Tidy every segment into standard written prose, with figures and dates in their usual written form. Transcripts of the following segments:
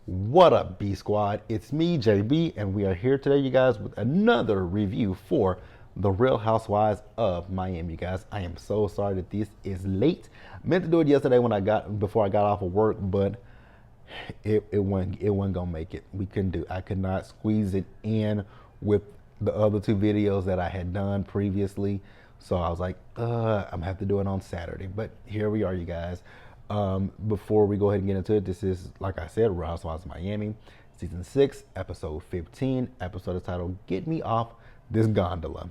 What up, B Squad? It's me, JB, and we are here today, you guys, with another review for The Real Housewives of Miami, you guys. I am so sorry that this is late. I meant to do it yesterday before I got off of work, but it wasn't gonna make it. I could not squeeze it in with the other two videos that I had done previously. So I was like, I'm gonna have to do it on Saturday. But here we are, you guys. Before we go ahead and get into it, this is, like I said, Real Housewives of Miami, season 6, episode 15. Episode is titled "Get Me Off This Gondola."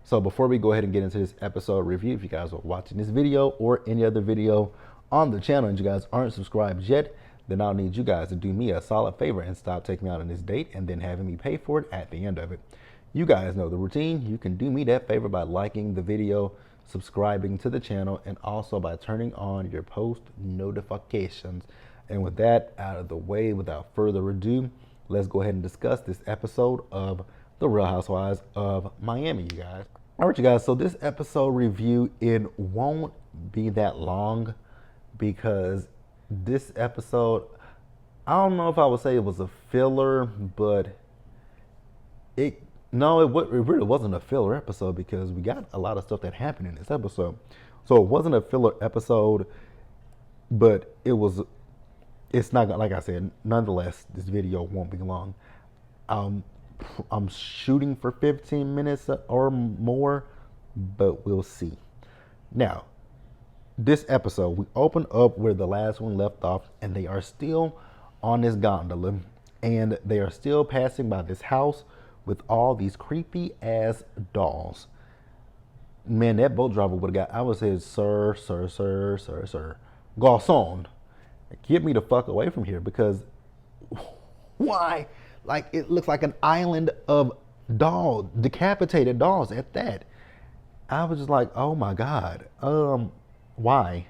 So before we go ahead and get into this episode review, if you guys are watching this video or any other video on the channel and you guys aren't subscribed yet, then I'll need you guys to do me a solid favor and stop taking me out on this date and then having me pay for it at the end of it. You guys know the routine. You can do me that favor by liking the video, subscribing to the channel, and also by turning on your post notifications. And with that out of the way, without further ado, let's go ahead and discuss this episode of The Real Housewives of Miami, you guys. All right, you guys, so this episode review, it won't be that long because this episode, I don't know if I would say it was a filler, but it really wasn't a filler episode because we got a lot of stuff that happened in this episode. So it wasn't a filler episode, but it's not, like I said, nonetheless, this video won't be long. I'm shooting for 15 minutes or more, but we'll see. Now, this episode, we open up where the last one left off, and they are still on this gondola, and they are still passing by this house with all these creepy ass dolls. Man, that boat driver would have I would say, sir, garçon, get me the fuck away from here, because why? Like, it looks like an island of decapitated dolls at that. I was just like, oh my God, why?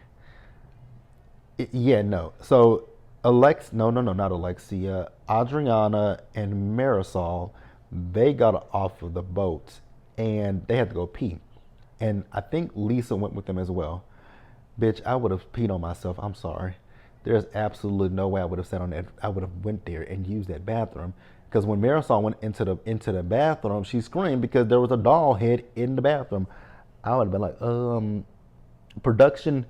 No. So not Alexia, Adriana and Marisol, they got off of the boat and they had to go pee. And I think Lisa went with them as well. Bitch, I would have peed on myself. I'm sorry. There's absolutely no way I would have sat on that. I would have went there and used that bathroom. Because when Marisol went into the bathroom, she screamed because there was a doll head in the bathroom. I would have been like, production,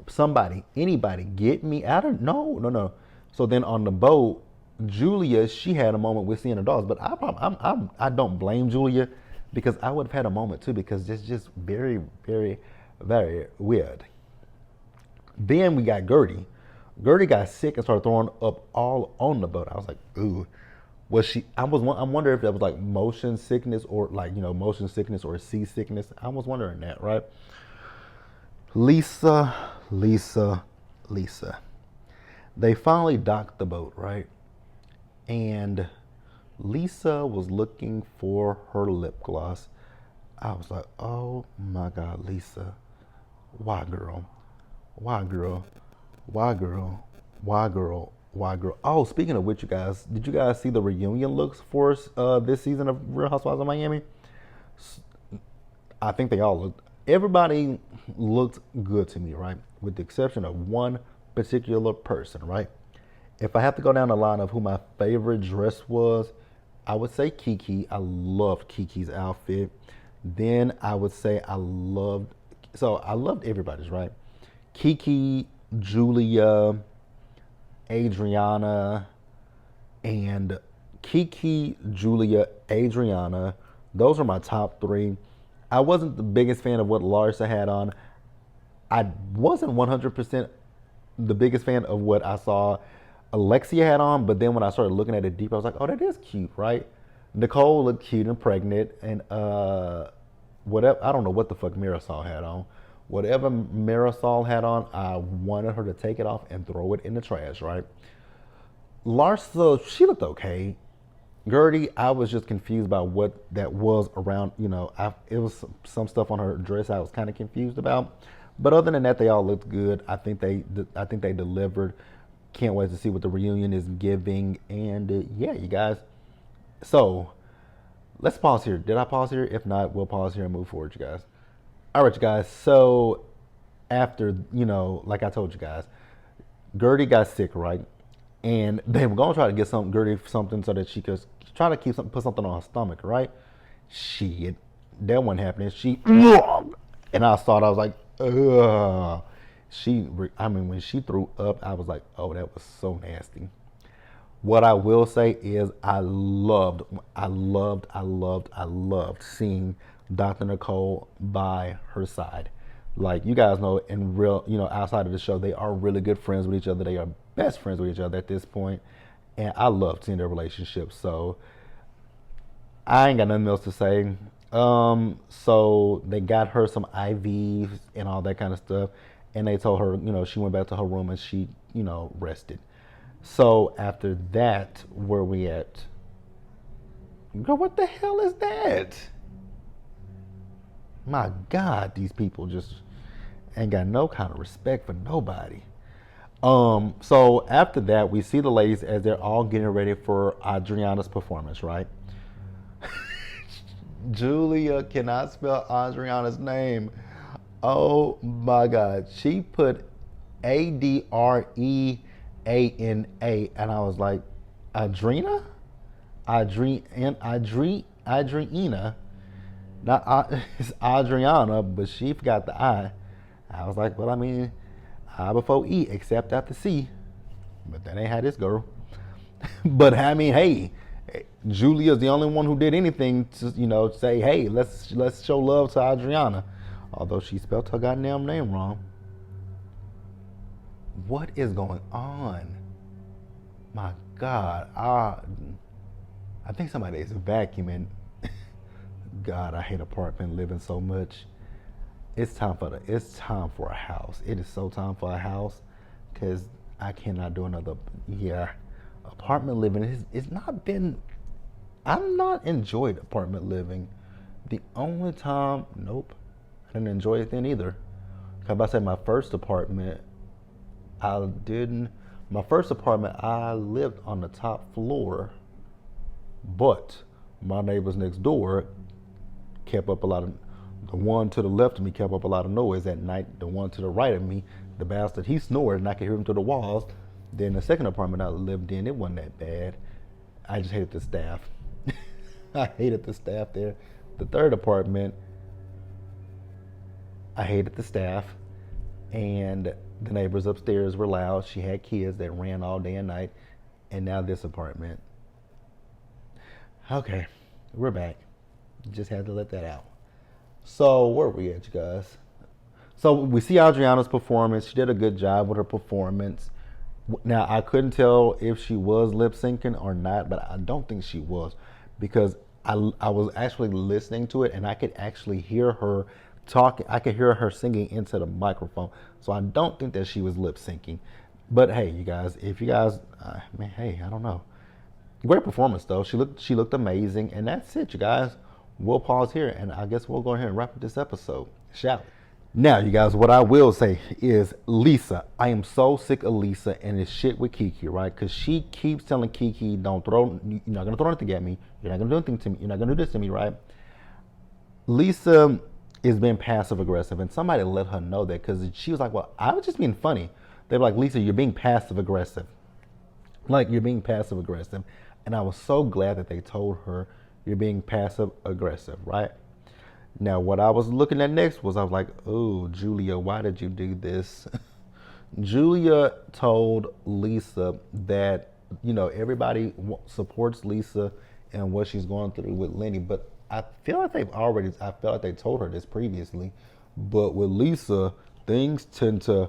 somebody, anybody, get me out of, no. So then on the boat, Julia, she had a moment with seeing the dolls, but I don't blame Julia, because I would have had a moment too, because it's just very, very, very weird. Then we got Gertie. Gertie got sick and started throwing up all on the boat. I was like, ooh. I'm wondering if that was like motion sickness or seasickness. I was wondering that, right? Lisa. They finally docked the boat, right? And Lisa was looking for her lip gloss. I was like, oh my God, Lisa. Why, girl? Oh, speaking of which, you guys, did you guys see the reunion looks for this season of Real Housewives of Miami? I think everybody looked good to me, right? With the exception of one particular person, right? If I have to go down the line of who my favorite dress was, I would say Kiki. I loved Kiki's outfit. Then I would say I loved everybody's, right? Kiki, Julia, Adriana, and those are my top three. I wasn't the biggest fan of what Larsa had on. I wasn't 100% the biggest fan of what I saw Alexia had on, but then when I started looking at it deep, I was like, oh, that is cute, right? Nicole looked cute and pregnant, and whatever, I don't know what the fuck Marisol had on. Whatever Marisol had on, I wanted her to take it off and throw it in the trash, right? Larsa, she looked okay. Gertie, I was just confused by what that was around, it was some stuff on her dress I was kind of confused about. But other than that, they all looked good. I think they delivered. Can't wait to see what the reunion is giving. And yeah, you guys. So let's pause here. Did I pause here? If not, we'll pause here and move forward, you guys. All right, you guys. So after, like I told you guys, Gertie got sick, right? and they were gonna try to get something Gertie something so that she could try to keep something, put something on her stomach, right? Shit, that wasn't happening. She and I saw it. I was like, ugh. I mean, when she threw up, I was like, oh, that was so nasty. What I will say is I loved seeing Dr. Nicole by her side. Like you guys know, in real, outside of the show, they are really good friends with each other. They are best friends with each other at this point, and I love seeing their relationship. So I ain't got nothing else to say. So they got her some IVs and all that kind of stuff, and they told her, she went back to her room and she, rested. So after that, where we at? Girl, what the hell is that? My God, these people just ain't got no kind of respect for nobody. So after that, we see the ladies as they're all getting ready for Adriana's performance, right? Julia cannot spell Adriana's name. Oh my God. She put Adreana, and I was like, Adrena? Adriana. Not it's Adriana, but she forgot the I. I was like, well, I mean, I before E, except after C. But that ain't how this girl. But I mean, hey, Julia's the only one who did anything to, say, hey, let's show love to Adriana. Although she spelled her goddamn name wrong. What is going on? My God. I think somebody is vacuuming. God, I hate apartment living so much. It's time for a house. It is so time for a house because I cannot do another year. Apartment living it's not been. I'm not enjoyed apartment living. The only time, nope, I didn't enjoy it then either. Cause I said my first apartment, I didn't. My first apartment, I lived on the top floor, but my neighbors next door kept up a lot of. The one to the left of me kept up a lot of noise at night. The one to the right of me, the bastard, he snored and I could hear him through the walls. Then the second apartment I lived in, it wasn't that bad. I just hated the staff. I hated the staff there. The third apartment, I hated the staff. And the neighbors upstairs were loud. She had kids that ran all day and night. And now this apartment. Okay, we're back. Just had to let that out. So where are we at, you guys? So we see Adriana's performance. She did a good job with her performance. Now I couldn't tell if she was lip syncing or not, but I don't think she was because I was actually listening to it and I could actually hear her talking. I could hear her singing into the microphone. So I don't think that she was lip syncing. But hey, you guys, if you guys, man, hey, I don't know. Great performance though. She looked amazing, and that's it, you guys. We'll pause here, and I guess we'll go ahead and wrap up this episode, shall we? Now, you guys, what I will say is Lisa. I am so sick of Lisa and this shit with Kiki, right? Because she keeps telling Kiki, you're not going to throw anything at me. You're not going to do anything to me. You're not going to do this to me, right? Lisa is being passive aggressive, and somebody let her know that because she was like, well, I was just being funny. They were like, Lisa, you're being passive aggressive. Like, you're being passive aggressive. And I was so glad that they told her you're being passive aggressive, right? Now, what I was looking at next was I was like, oh, Julia, why did you do this? Julia told Lisa that, everybody supports Lisa and what she's going through with Lenny, but I feel like I felt like they told her this previously, but with Lisa, things tend to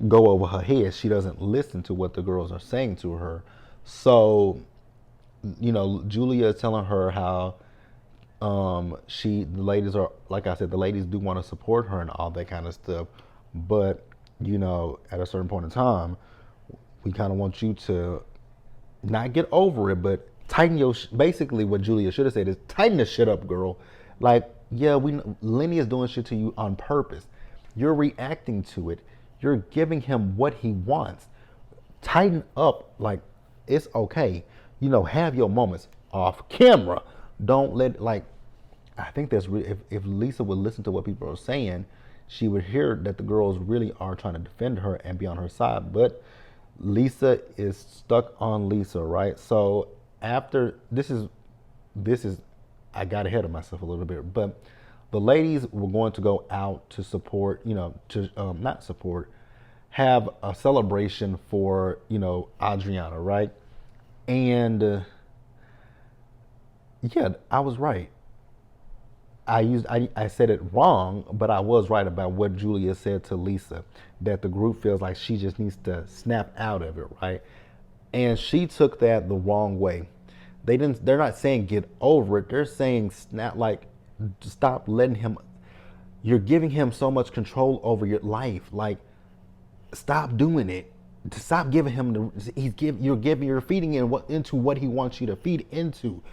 go over her head. She doesn't listen to what the girls are saying to her. So, Julia is telling her how the ladies are, like I said, the ladies do want to support her and all that kind of stuff. But, at a certain point in time, we kind of want you to not get over it, but tighten basically what Julia should have said is tighten the shit up, girl. Like, yeah, Lenny is doing shit to you on purpose. You're reacting to it. You're giving him what he wants. Tighten up. Like, it's okay. Have your moments off camera. Don't let, I think that's really, if Lisa would listen to what people are saying, she would hear that the girls really are trying to defend her and be on her side. But Lisa is stuck on Lisa, right? So after this is I got ahead of myself a little bit, but the ladies were going to go out to support, to not support, have a celebration for, Adriana, right? And yeah, I was right. I said it wrong, but I was right about what Julia said to Lisa, that the group feels like she just needs to snap out of it, right? And she took that the wrong way. They're not saying get over it. They're saying snap, like stop letting him, you're giving him so much control over your life. Like, stop doing it. Stop giving him the. You're feeding into what he wants you to feed into.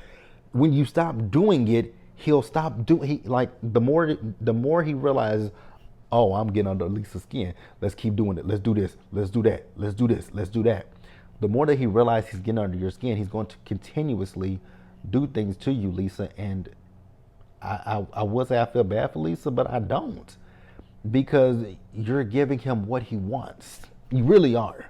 When you stop doing it, he'll stop doing. Like the more he realizes, oh, I'm getting under Lisa's skin. Let's keep doing it. Let's do this. Let's do that. Let's do this. Let's do that. The more that he realizes he's getting under your skin, he's going to continuously do things to you, Lisa. And I would say I feel bad for Lisa, but I don't, because you're giving him what he wants. You really are.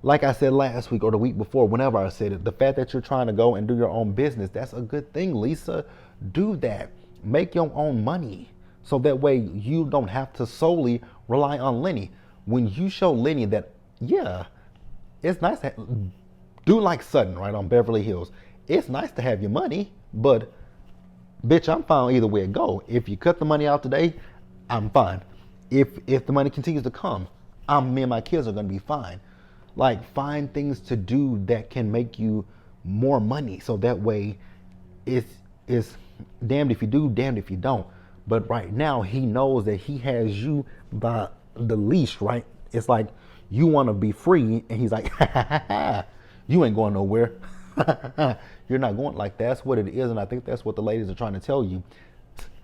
Like I said last week or the week before, whenever I said it, the fact that you're trying to go and do your own business, that's a good thing, Lisa. Do that. Make your own money. So that way you don't have to solely rely on Lenny. When you show Lenny that, yeah, it's nice to do like Sutton, right, on Beverly Hills. It's nice to have your money, but bitch, I'm fine either way it go. If you cut the money out today, I'm fine. If the money continues to come, me and my kids are gonna be fine. Like, find things to do that can make you more money, so that way it's damned if you do, damned if you don't. But right now he knows that he has you by the leash, right? It's like you want to be free, and he's like, you ain't going nowhere. You're not going. Like, that's what it is, and I think that's what the ladies are trying to tell you.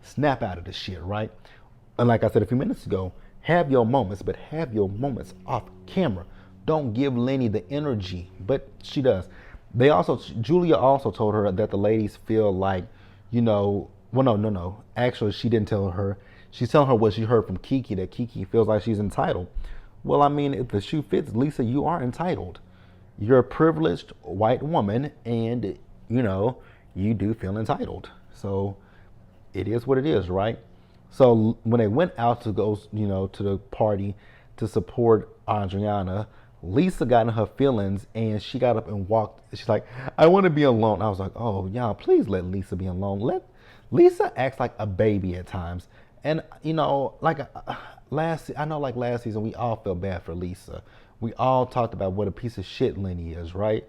Snap out of this shit, right? And like I said a few minutes ago, have your moments, but have your moments off camera. Don't give Lenny the energy, but she does. Julia also told her that the ladies feel like, well, no. Actually, she didn't tell her. She's telling her what she heard from Kiki, that Kiki feels like she's entitled. Well, I mean, if the shoe fits, Lisa, you are entitled. You're a privileged white woman, and, you do feel entitled. So it is what it is, right? So when they went out to go, to the party to support Adriana, Lisa got in her feelings, and she got up and walked. She's like, I want to be alone. I was like, oh, y'all, please let Lisa be alone. Lisa acts like a baby at times. And, like last season, we all felt bad for Lisa. We all talked about what a piece of shit Lenny is, right?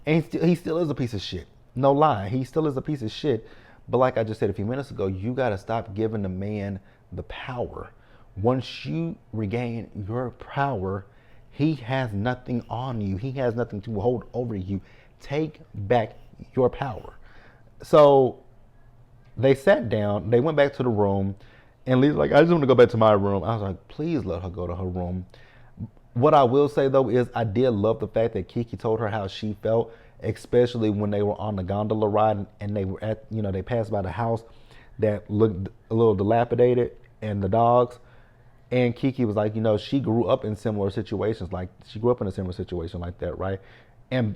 And he still is a piece of shit. No lie. He still is a piece of shit. But like I just said a few minutes ago, you got to stop giving the man the power. Once you regain your power, he has nothing on you. He has nothing to hold over you. Take back your power. So they sat down. They went back to the room. And Lisa's like, I just want to go back to my room. I was like, please let her go to her room. What I will say, though, is I did love the fact that Kiki told her how she felt, especially when they were on the gondola ride and they were they passed by the house that looked a little dilapidated and the dogs. And Kiki was like, she grew up in similar situations. Like, she grew up in a similar situation like that, right? And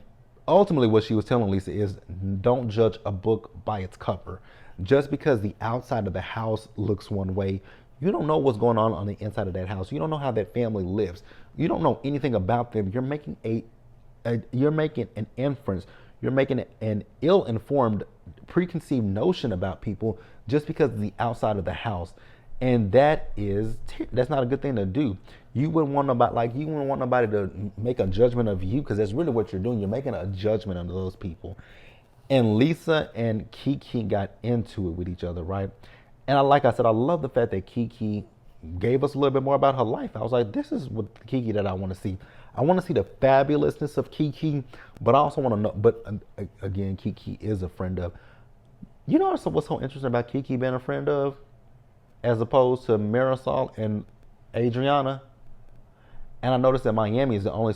ultimately what she was telling Lisa is, don't judge a book by its cover. Just because the outside of the house looks one way, you don't know what's going on the inside of that house. You don't know how that family lives. You don't know anything about them. You're making you're making an inference. You're making an ill-informed, preconceived notion about people just because of the outside of the house. And that's not a good thing to do. You wouldn't want nobody to make a judgment of you, because that's really what you're doing. You're making a judgment on those people. And Lisa and Kiki got into it with each other, right? And like I said, I love the fact that Kiki gave us a little bit more about her life. I was like, this is what Kiki that I want to see. I want to see the fabulousness of Kiki, but I also want to know. But again, Kiki is a friend of. What's so interesting about Kiki being a friend of, as opposed to Marisol and Adriana? And I noticed that Miami is the only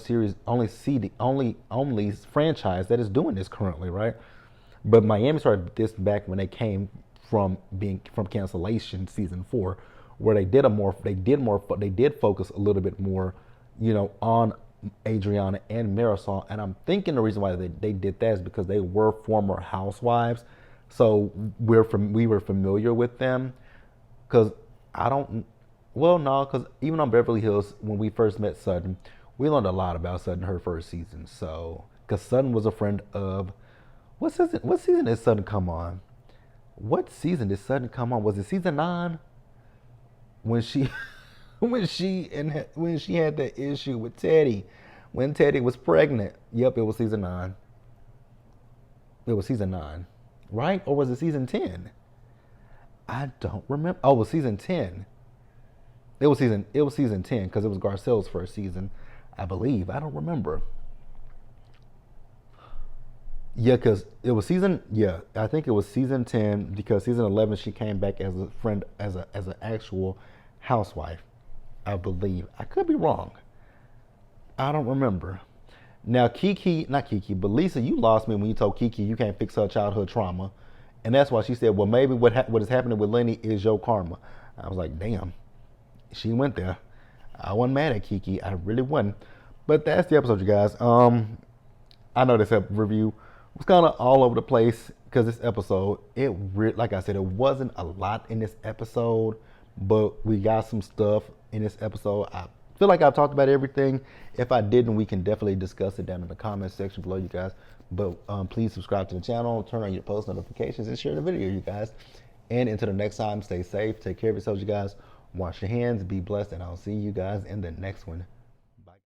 franchise that is doing this currently, right? But Miami started this back when they came from cancellation season 4, where they did focus a little bit more, on Adriana and Marisol, and I'm thinking the reason why they did that is because they were former housewives, so we were familiar with them. Because I don't, well, no, because even on Beverly Hills, when we first met Sutton, we learned a lot about Sutton her first season. So, because Sutton was a friend of, what season? What season did Sutton come on? What season did Sutton come on? Was it season 9? When she when she had that issue with Teddy, when Teddy was pregnant. Yep, it was season 9. It was season 9, right? Or was it season 10? I don't remember. Oh, it was season 10. It was season 10 because it was Garcelle's first season, I believe. I don't remember. Yeah, because it was season. Yeah, I think it was season 10 because season 11 she came back as a friend, as an actual housewife, I believe. I could be wrong. I don't remember. Now Kiki, not Kiki, but Lisa, you lost me when you told Kiki you can't fix her childhood trauma, and that's why she said, "Well, maybe what is happening with Lenny is your karma." I was like, "Damn, she went there." I wasn't mad at Kiki, I really wasn't. But that's the episode, you guys. I know this review was kind of all over the place because this episode, like I said, it wasn't a lot in this episode, but we got some stuff in this episode. I feel like I've talked about everything. If I didn't, we can definitely discuss it down in the comment section below, you guys. But please subscribe to the channel, turn on your post notifications, and share the video, you guys. And until the next time, stay safe, take care of yourselves, you guys. Wash your hands, be blessed, and I'll see you guys in the next one.